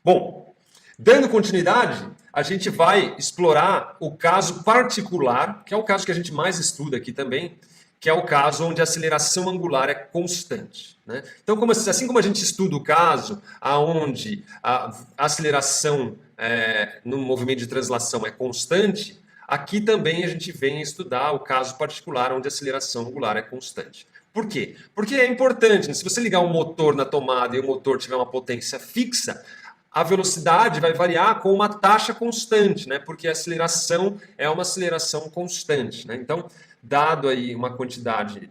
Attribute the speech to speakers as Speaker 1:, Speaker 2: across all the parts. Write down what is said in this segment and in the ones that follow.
Speaker 1: Bom, dando continuidade, a gente vai explorar o caso particular, que é o caso que a gente mais estuda aqui também, que é o caso onde a aceleração angular é constante, né? Então, assim como a gente estuda o caso onde a aceleração no movimento de translação é constante, aqui também a gente vem estudar o caso particular onde a aceleração angular é constante. Por quê? Porque é importante, né? Se você ligar um motor na tomada e o motor tiver uma potência fixa, a velocidade vai variar com uma taxa constante, né? Porque a aceleração é uma aceleração constante, né? Então, dado aí uma quantidade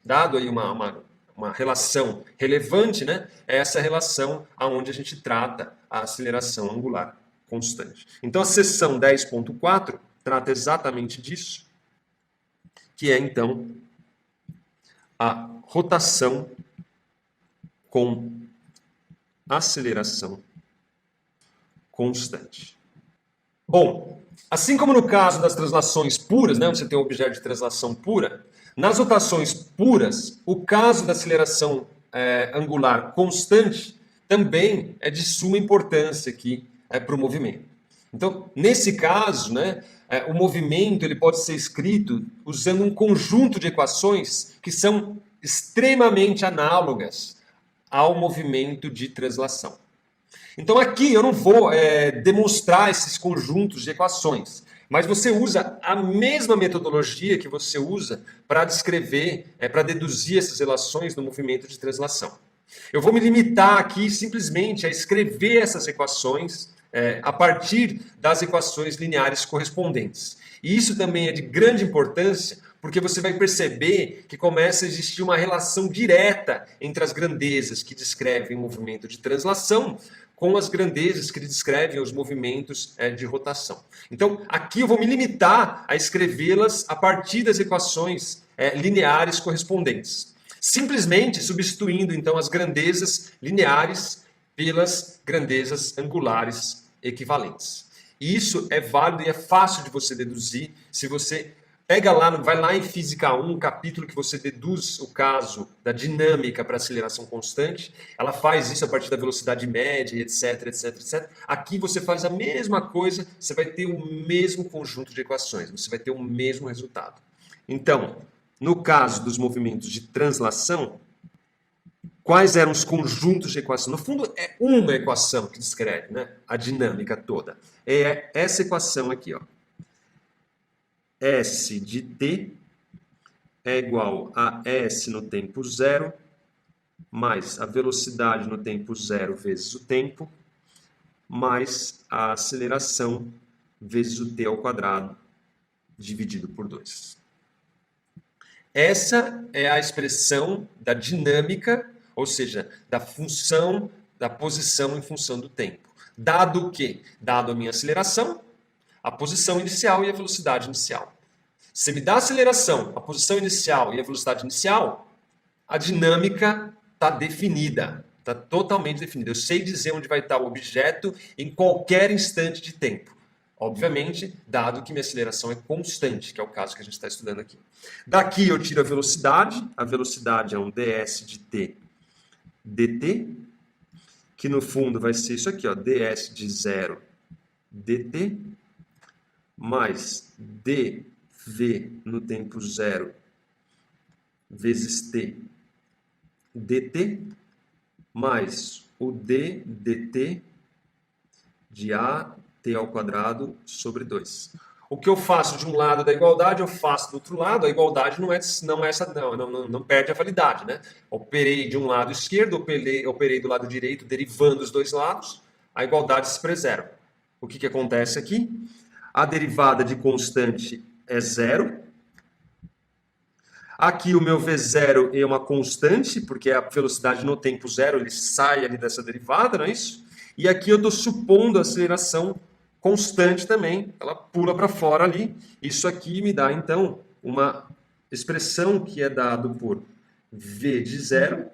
Speaker 1: dado aí uma relação relevante, né? É essa relação aonde a gente trata a aceleração angular constante. Então, a seção 10.4 trata exatamente disso, que é, então, a rotação com aceleração constante. Bom, assim como no caso das translações puras, né, onde você tem um objeto de translação pura, nas rotações puras, o caso da aceleração angular constante também é de suma importância aqui para o movimento. Então, nesse caso, né, o movimento ele pode ser escrito usando um conjunto de equações que são extremamente análogas ao movimento de translação. Então aqui eu não vou demonstrar esses conjuntos de equações, mas você usa a mesma metodologia que você usa para descrever, para deduzir essas relações no movimento de translação. Eu vou me limitar aqui simplesmente a escrever essas equações a partir das equações lineares correspondentes. E isso também é de grande importância, porque você vai perceber que começa a existir uma relação direta entre as grandezas que descrevem o movimento de translação com as grandezas que descrevem os movimentos de rotação. Então, aqui eu vou me limitar a escrevê-las a partir das equações lineares correspondentes. Simplesmente substituindo, então, as grandezas lineares pelas grandezas angulares equivalentes. E isso é válido e é fácil de você deduzir se você vai lá em Física 1, capítulo que você deduz o caso da dinâmica para aceleração constante. Ela faz isso a partir da velocidade média, etc, etc, etc. Aqui você faz a mesma coisa, você vai ter o mesmo conjunto de equações, você vai ter o mesmo resultado. Então, no caso dos movimentos de translação, quais eram os conjuntos de equação? No fundo, é uma equação que descreve, né, a dinâmica toda. É essa equação aqui, ó. S de t é igual a S no tempo zero, mais a velocidade no tempo zero vezes o tempo, mais a aceleração vezes o t ao quadrado, dividido por 2. Essa é a expressão da dinâmica, ou seja, da função, da posição em função do tempo. Dado o quê? Dado a minha aceleração, a posição inicial e a velocidade inicial. Se me dá a aceleração, a posição inicial e a velocidade inicial, a dinâmica está definida, está totalmente definida. Eu sei dizer onde vai estar o objeto em qualquer instante de tempo. Obviamente, dado que minha aceleração é constante, que é o caso que a gente está estudando aqui. Daqui eu tiro a velocidade é um ds de t dt, que no fundo vai ser isso aqui, ó, ds de 0 dt, mais dv no tempo zero vezes t dt, mais o d dt de a t ao quadrado sobre 2. O que eu faço de um lado da igualdade, eu faço do outro lado. A igualdade não perde a validade, né? Operei de um lado esquerdo, operei do lado direito, derivando os dois lados, a igualdade se preserva. O que acontece aqui? A derivada de constante é zero. Aqui o meu V0 é uma constante, porque a velocidade no tempo zero, ele sai ali dessa derivada, não é isso? E aqui eu estou supondo a aceleração constante também, ela pula para fora ali. Isso aqui me dá, então, uma expressão que é dado por V de zero,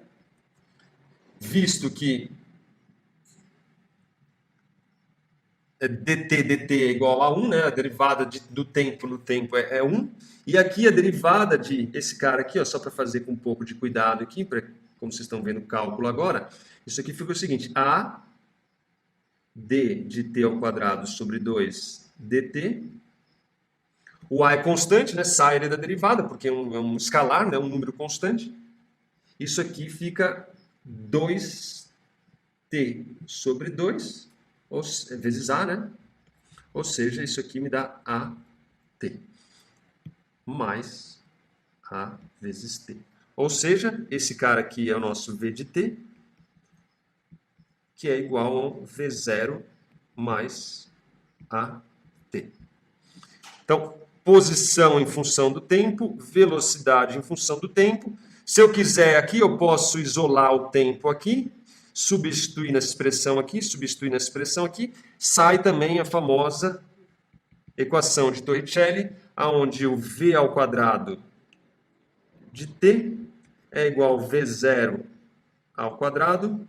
Speaker 1: visto que dt é igual a 1, né? A derivada do tempo no tempo é 1. E aqui a derivada de esse cara aqui, ó, só para fazer com um pouco de cuidado aqui, como vocês estão vendo o cálculo agora, isso aqui fica o seguinte, a d de t ao quadrado sobre 2 dt. O a é constante, né? Sai ele da derivada, porque é um escalar, né? Um número constante. Isso aqui fica 2t sobre 2, vezes a, né? Ou seja, isso aqui me dá at mais a vezes t. Ou seja, esse cara aqui é o nosso v de t, que é igual ao v0 mais at. Então, posição em função do tempo, velocidade em função do tempo. Se eu quiser aqui, eu posso isolar o tempo aqui, substituir nessa expressão aqui, substituir nessa expressão aqui, sai também a famosa equação de Torricelli, onde o v ao quadrado de t é igual a v0 ao quadrado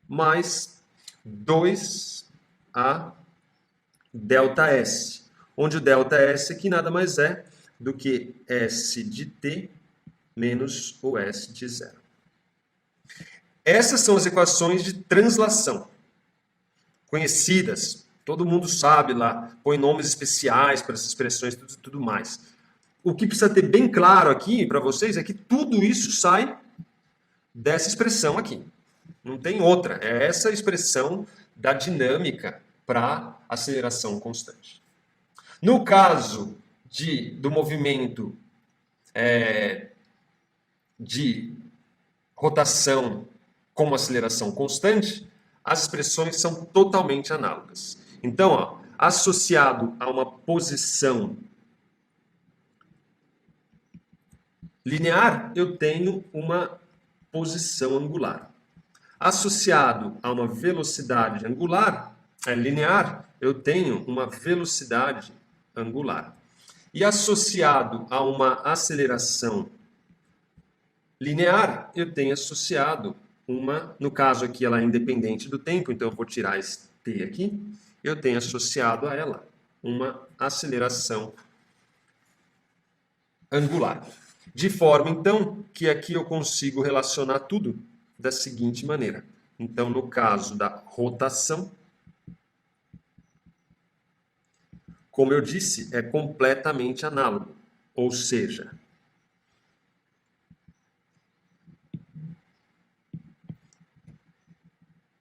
Speaker 1: mais 2a ΔS, onde o ΔS aqui nada mais é do que S de t menos o S de 0. Essas são as equações de translação, conhecidas, todo mundo sabe lá, põe nomes especiais para essas expressões e tudo mais. O que precisa ter bem claro aqui para vocês é que tudo isso sai dessa expressão aqui. Não tem outra, é essa expressão da dinâmica para aceleração constante. No caso do movimento de rotação com aceleração constante, as expressões são totalmente análogas. Então, ó, associado a uma posição linear, eu tenho uma posição angular. Associado a uma velocidade linear, eu tenho uma velocidade angular. E associado a uma aceleração linear, eu tenho associado no caso aqui ela é independente do tempo, então eu vou tirar esse t aqui, eu tenho associado a ela uma aceleração angular. De forma, então, que aqui eu consigo relacionar tudo da seguinte maneira. Então, no caso da rotação, como eu disse, é completamente análogo. Ou seja,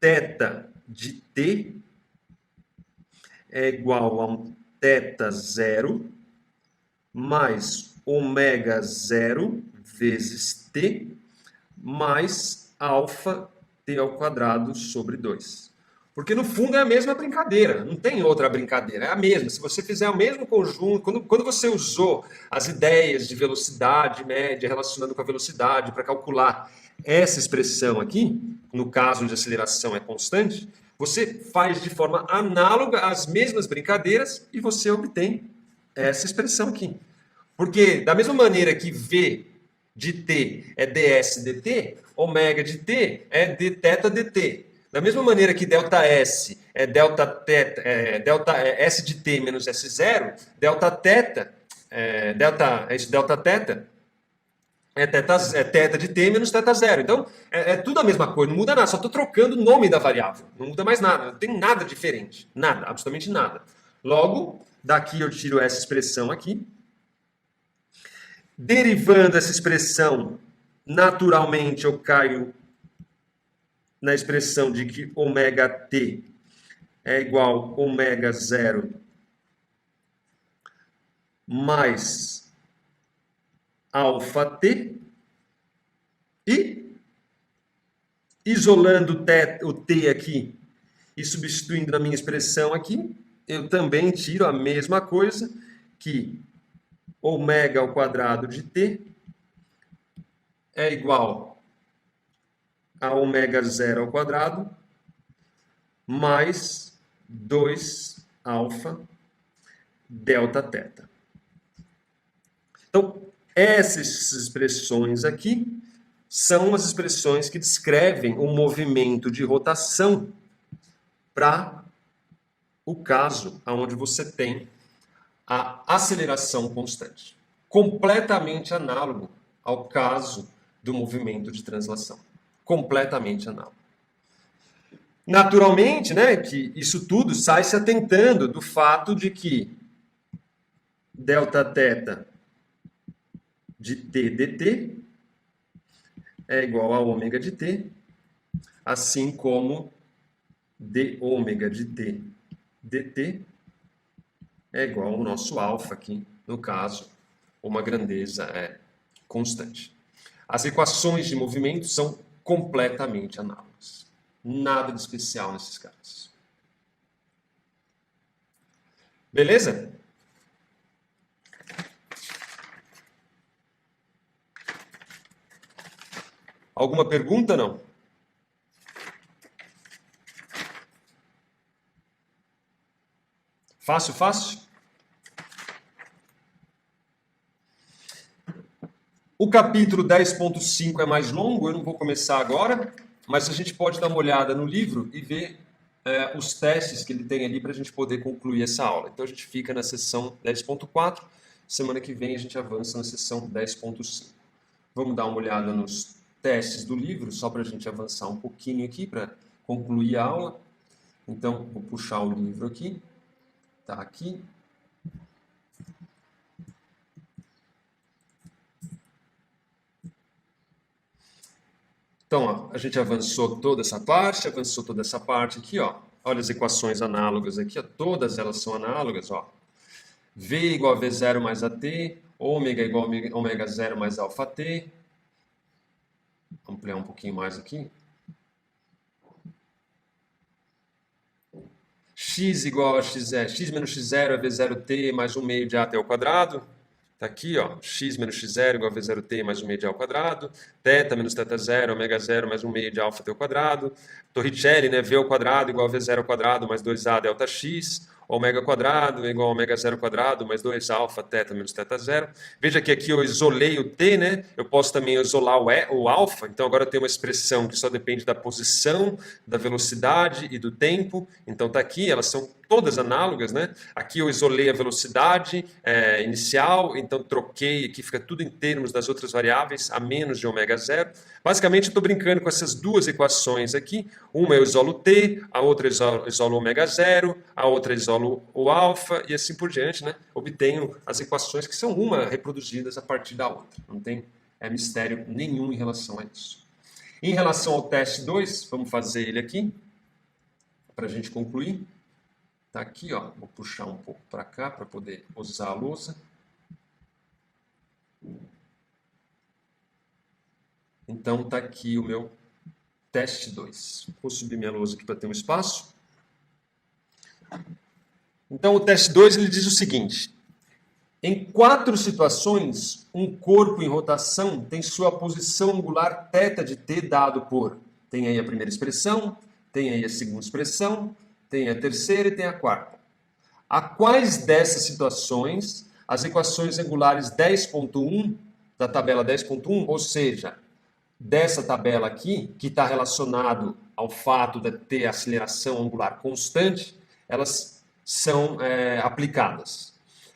Speaker 1: θ de t é igual a um θ0 mais ômega 0 vezes t mais alfa t ao quadrado sobre 2. Porque no fundo é a mesma brincadeira, não tem outra brincadeira, é a mesma. Se você fizer o mesmo conjunto, quando você usou as ideias de velocidade média relacionando com a velocidade para calcular essa expressão aqui, no caso de aceleração é constante, você faz de forma análoga as mesmas brincadeiras e você obtém essa expressão aqui. Porque da mesma maneira que V de t é ds dt, ômega de t é dθ dt. Da mesma maneira que ΔS é delta S de t menos S0, delta θ é θ de t menos θ0. Então, é tudo a mesma coisa, não muda nada, só estou trocando o nome da variável. Não muda mais nada, não tem nada diferente. Nada, absolutamente nada. Logo, daqui eu tiro essa expressão aqui. Derivando essa expressão, naturalmente eu caio na expressão de que ômega t é igual a ômega 0 mais alfa t. E, isolando o t aqui e substituindo na minha expressão aqui, eu também tiro a mesma coisa, que ômega ao quadrado de t é igual a ômega 0 ao quadrado mais 2 alfa delta θ. Então, essas expressões aqui são as expressões que descrevem o movimento de rotação para o caso onde você tem a aceleração constante. Completamente análogo ao caso do movimento de translação. Completamente análogo. Naturalmente, né, que isso tudo sai se atentando do fato de que delta θ de t dt é igual a ômega de t, assim como d ômega de t dt é igual ao nosso alfa aqui, no caso, uma grandeza constante. As equações de movimento são completamente análogas. Nada de especial nesses casos. Beleza? Alguma pergunta, não? Fácil, fácil? O capítulo 10.5 é mais longo, eu não vou começar agora, mas a gente pode dar uma olhada no livro e ver os testes que ele tem ali para a gente poder concluir essa aula. Então a gente fica na sessão 10.4, semana que vem a gente avança na sessão 10.5. Vamos dar uma olhada nos testes do livro, só para a gente avançar um pouquinho aqui para concluir a aula. Então, vou puxar o livro aqui. Está aqui. Então, ó, a gente avançou toda essa parte aqui, ó. Olha as equações análogas aqui, ó. Todas elas são análogas, ó. V igual a V0 mais AT, ômega igual a ômega 0 mais alfa T. Vou ampliar um pouquinho mais aqui. X igual a x menos x0 é V0t mais 1 meio de AT ao quadrado. Está aqui, ó, x menos x0 igual a V0t mais 1 meio de A ao quadrado. Θ menos θ0, ômega 0 mais 1 meio de alfa t ao quadrado. Torricelli, né, V ao quadrado igual a V0 ao quadrado mais 2A delta x. Ômega quadrado igual a ômega 0 quadrado mais 2 alfa θ menos θ0. Veja que aqui eu isolei o t, né? Eu posso também isolar o alfa. Então agora eu tenho uma expressão que só depende da posição, da velocidade e do tempo. Então tá aqui, elas são todas análogas, né? Aqui eu isolei a velocidade inicial, então troquei, aqui fica tudo em termos das outras variáveis, a menos de ômega 0. Basicamente eu estou brincando com essas duas equações aqui. Uma eu isolo t, a outra eu isolo ômega 0, a outra eu isolo o alfa e assim por diante, né? Obtenho as equações que são uma reproduzidas a partir da outra. Não tem mistério nenhum em relação a isso. Em relação ao teste 2, vamos fazer ele aqui, para a gente concluir. Tá aqui, ó. Vou puxar um pouco para cá para poder usar a lousa. Então tá aqui o meu teste 2. Vou subir minha lousa aqui para ter um espaço. Então o teste 2 ele diz o seguinte: em 4 situações, um corpo em rotação tem sua posição angular θ de t dado por, tem aí a primeira expressão, tem aí a segunda expressão, tem a terceira e tem a quarta. A quais dessas situações as equações angulares 10.1 da tabela 10.1, ou seja, dessa tabela aqui, que está relacionado ao fato de ter aceleração angular constante, elas são aplicadas.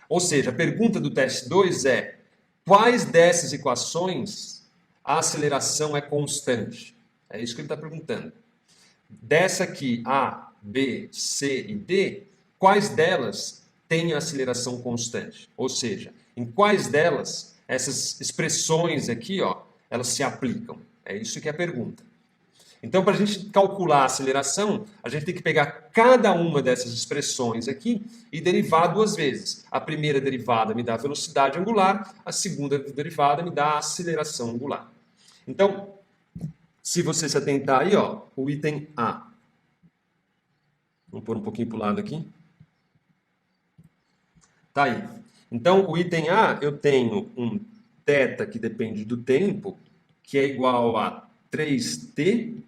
Speaker 1: Ou seja, a pergunta do teste 2 é: quais dessas equações a aceleração é constante? É isso que ele está perguntando. Dessa aqui, A, B, C e D, quais delas têm a aceleração constante? Ou seja, em quais delas essas expressões aqui, ó, elas se aplicam? É isso que é a pergunta. Então, para a gente calcular a aceleração, a gente tem que pegar cada uma dessas expressões aqui e derivar 2 vezes. A primeira derivada me dá a velocidade angular, a segunda derivada me dá a aceleração angular. Então, se você se atentar aí, ó, o item A. Vamos pôr um pouquinho para o lado aqui. Tá aí. Então, o item A, eu tenho um θ que depende do tempo, que é igual a 3t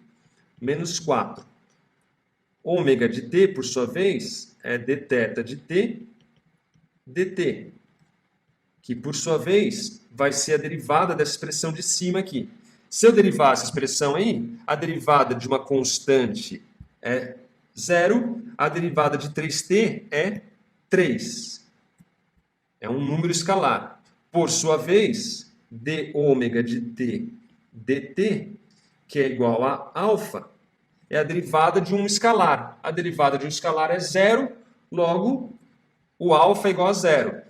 Speaker 1: menos 4. Ômega de t, por sua vez, é dθ de t dt, que, por sua vez, vai ser a derivada dessa expressão de cima aqui. Se eu derivar essa expressão aí, a derivada de uma constante é 0, a derivada de 3t é 3. É um número escalar. Por sua vez, d ômega de t dt, que é igual a alfa, é a derivada de um escalar. A derivada de um escalar é zero, logo o alfa é igual a zero.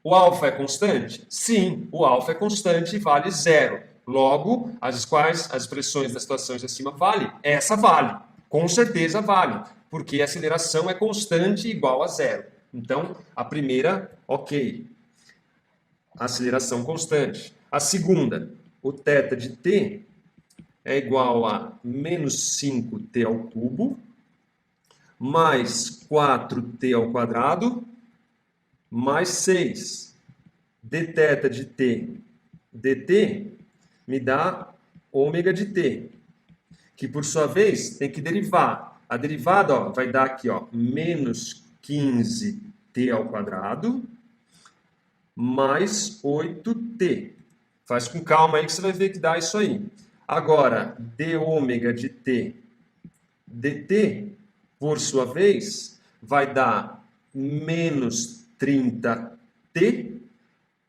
Speaker 1: O alfa é constante? Sim, o alfa é constante e vale zero. Logo, as expressões das situações acima vale? Essa vale. Com certeza vale, porque a aceleração é constante igual a zero. Então, a primeira, ok. Aceleração constante. A segunda, o θ de t é igual a menos 5t ao cubo, mais 4t ao quadrado, mais 6. dθ de t dt me dá ômega de t, que por sua vez tem que derivar. A derivada vai dar aqui, menos 15t ao quadrado, mais 8t. Faz com calma aí que você vai ver que dá isso aí. Agora, d ômega de t dt, por sua vez, vai dar menos 30t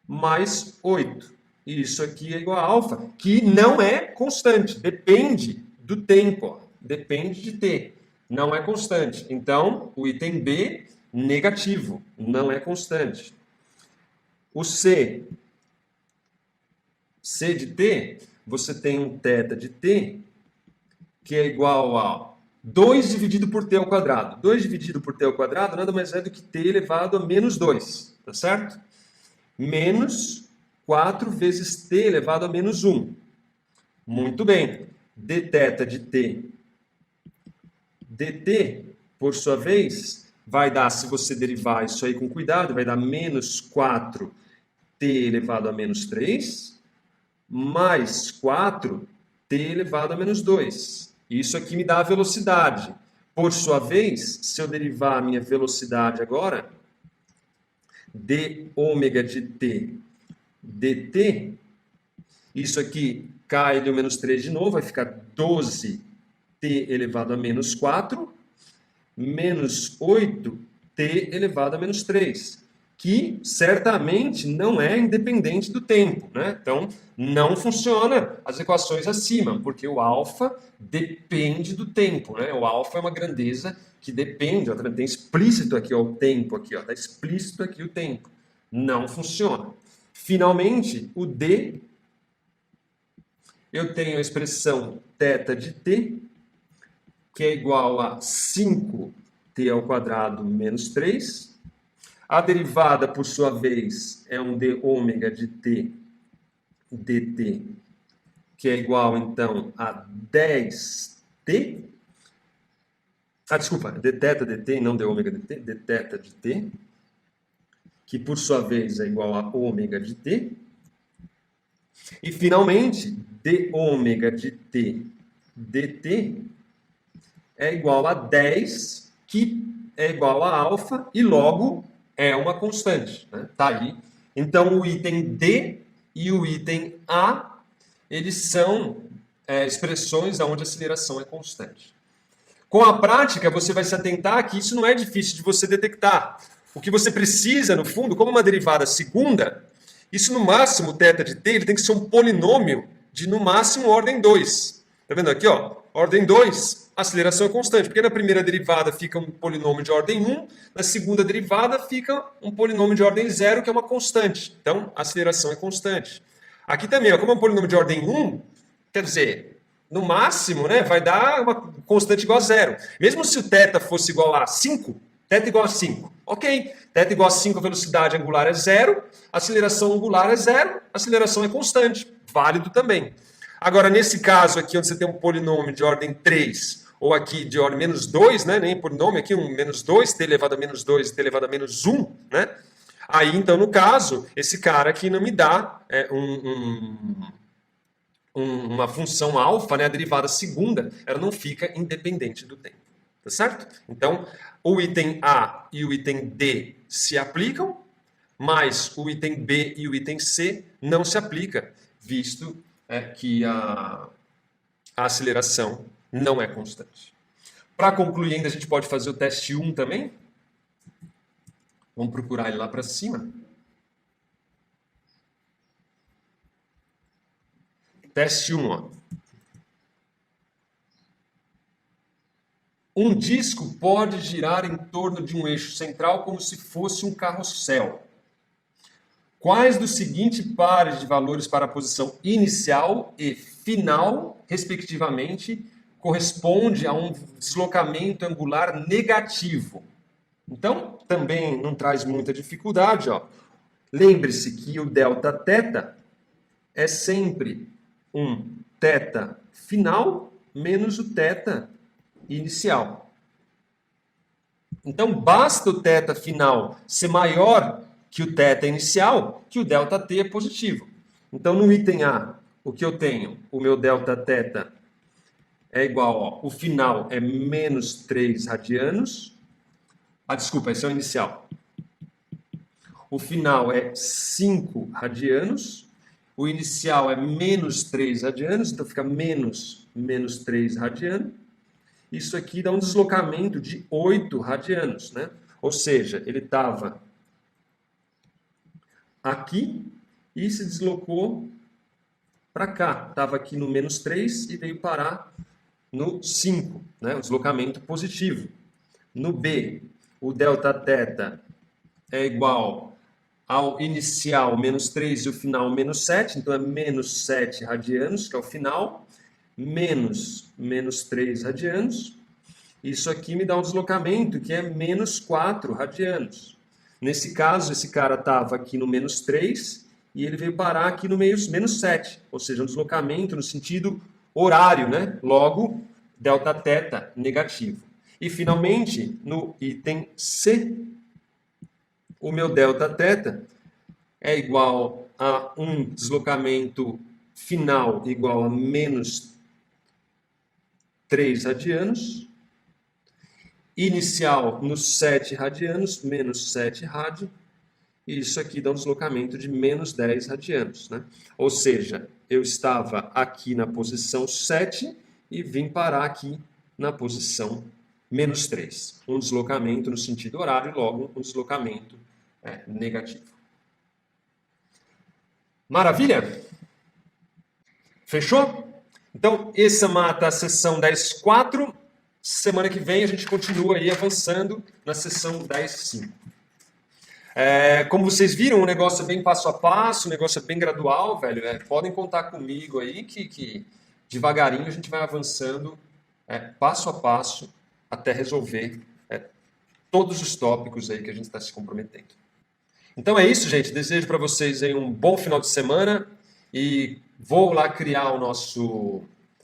Speaker 1: mais 8. E isso aqui é igual a alfa, que não é constante, depende do tempo, depende de t, não é constante. Então, o item B, negativo, não é constante. O C de t, você tem um θ de t, que é igual a 2 dividido por t ao quadrado. 2 dividido por t ao quadrado nada mais é do que t elevado a menos 2, tá certo? Menos 4 vezes t elevado a menos 1. Muito bem. dθ de t dt, por sua vez, vai dar, se você derivar isso aí com cuidado, vai dar menos 4t elevado a menos 3, mais 4t elevado a menos 2. Isso aqui me dá a velocidade. Por sua vez, se eu derivar a minha velocidade agora, d ômega de t dt, isso aqui cai do menos 3 de novo, vai ficar 12t elevado a menos 4, menos 8t elevado a menos 3, que certamente não é independente do tempo, né? Então, não funciona as equações acima, porque o alfa depende do tempo, né? O alfa é uma grandeza que depende, ó, tem explícito aqui ó, o tempo, aqui, ó, tá explícito aqui o tempo. Não funciona. Finalmente, o d, eu tenho a expressão θ de t, que é igual a 5t ao quadrado menos 3. A derivada, por sua vez, é um d ômega de t dt, que é igual, então, a 10t. Desculpa, dθ dt, não d ômega dt, dθ de t, que, por sua vez, é igual a ômega de t. E, finalmente, d ômega de t dt é igual a 10, que é igual a alfa, e logo é uma constante. Né? Tá aí. Então, o item D e o item A, eles são expressões onde a aceleração é constante. Com a prática, você vai se atentar que isso não é difícil de você detectar. O que você precisa, no fundo, como uma derivada segunda, isso no máximo, o θ de t, ele tem que ser um polinômio de no máximo ordem 2. Tá vendo aqui, ó? Ordem 2, a aceleração é constante, porque na primeira derivada fica um polinômio de ordem 1, na segunda derivada fica um polinômio de ordem 0, que é uma constante. Então, a aceleração é constante. Aqui também, ó, como é um polinômio de ordem 1, quer dizer, no máximo, né, vai dar uma constante igual a 0. Mesmo se o θ fosse igual a 5, θ igual a 5. Ok, θ igual a 5, a velocidade angular é 0, a aceleração angular é 0, a aceleração é constante. Válido também. Agora, nesse caso aqui, onde você tem um polinômio de ordem 3, ou aqui de ordem menos 2, né, nem polinômio aqui, um menos 2, t elevado a menos 2, t elevado a menos 1, né? Aí, então, no caso, esse cara aqui não me dá uma função alfa, né, a derivada segunda, ela não fica independente do tempo. Tá certo? Então, o item A e o item D se aplicam, mas o item B e o item C não se aplica, visto que a aceleração não é constante. Para concluir ainda, a gente pode fazer o teste 1 também. Vamos procurar ele lá para cima. Teste 1, ó. Um disco pode girar em torno de um eixo central como se fosse um carrossel. Quais dos seguintes pares de valores para a posição inicial e final, respectivamente, corresponde a um deslocamento angular negativo? Então, também não traz muita dificuldade, ó. Lembre-se que o Δθ é sempre um θ final menos o θ inicial. Então, basta o θ final ser maior que o θ inicial, que o ΔT é positivo. Então, no item A, o que eu tenho? O meu Δθ é igual, ó, o final é menos 3 radianos. Ah, desculpa, esse é o inicial. O final é 5 radianos. O inicial é menos 3 radianos, então fica menos 3 radianos. Isso aqui dá um deslocamento de 8 radianos, né? Ou seja, ele estava aqui e se deslocou para cá. Estava aqui no menos 3 e veio parar no 5, né? O deslocamento positivo. No B, o Δθ é igual ao inicial menos 3 e o final menos 7, então é menos 7 radianos, que é o final, menos 3 radianos. Isso aqui me dá um deslocamento que é menos 4 radianos. Nesse caso, esse cara estava aqui no menos 3 e ele veio parar aqui no menos 7, ou seja, um deslocamento no sentido horário, né? Logo, Δθ negativo. E, finalmente, no item C, o meu Δθ é igual a um deslocamento final igual a menos 3 radianos, inicial nos 7 radianos, menos 7 rádio, e isso aqui dá um deslocamento de menos 10 radianos, né? Ou seja, eu estava aqui na posição 7 e vim parar aqui na posição menos 3. Um deslocamento no sentido horário, logo um deslocamento negativo. Maravilha? Fechou? Então, essa mata a sessão 10.4. Semana que vem a gente continua aí avançando na sessão 10.5. Como vocês viram, o negócio é bem passo a passo, o negócio é bem gradual, velho. Podem contar comigo aí que devagarinho a gente vai avançando passo a passo até resolver todos os tópicos aí que a gente está se comprometendo. Então é isso, gente. Desejo para vocês aí um bom final de semana e vou lá criar o nosso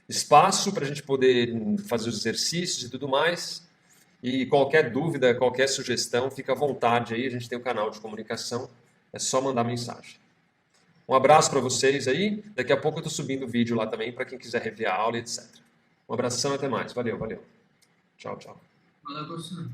Speaker 1: espaço para a gente poder fazer os exercícios e tudo mais. E qualquer dúvida, qualquer sugestão, fica à vontade aí. A gente tem um canal de comunicação, é só mandar mensagem. Um abraço para vocês aí. Daqui a pouco eu estou subindo o vídeo lá também para quem quiser rever a aula, etc. Um abração e até mais. Valeu, valeu. Tchau, tchau.
Speaker 2: Valeu, professor.